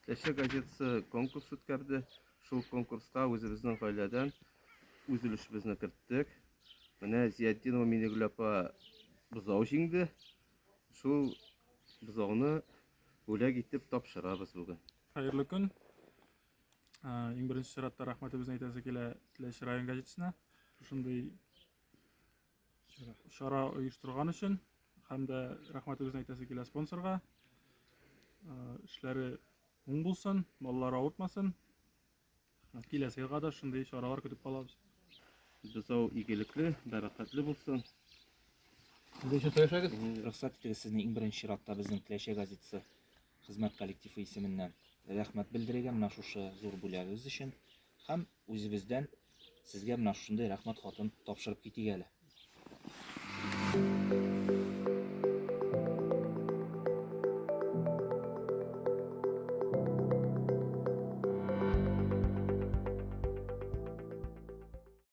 Теләче газетасы конкурс үткәрде. Шул конкурска үзебезнең гаиләдән үз өлешебезне керттек. Менә Зиятдинова Минегөл апа бозау җиңде. Шул бозауны бүләк итеп тапшырабыз бүген. Хәерле көн. Иң беренче чиратта рәхмәтебезне әйтәсе килә Теләче район газетасына. Шундый шара оештырган өчен һәм дә рәхмәтебезне әйтәсе килә спонсорга. Эшләре уң булсын, маллар авыртмасын. Киләсе елга да шундый чаралар көтеп калабыз. Бозау игелекле, бәрәкәтле булсын. Рөхсәт итегез сезне иң беренче чиратта безнең Теләче газетасы хезмәт коллективы исеменнән рәхмәт белдерергә менә шушы зур бүләгегез өчен һәм үзебездән сезгә менә шундый рәхмәт хатын тапшырып китик әле.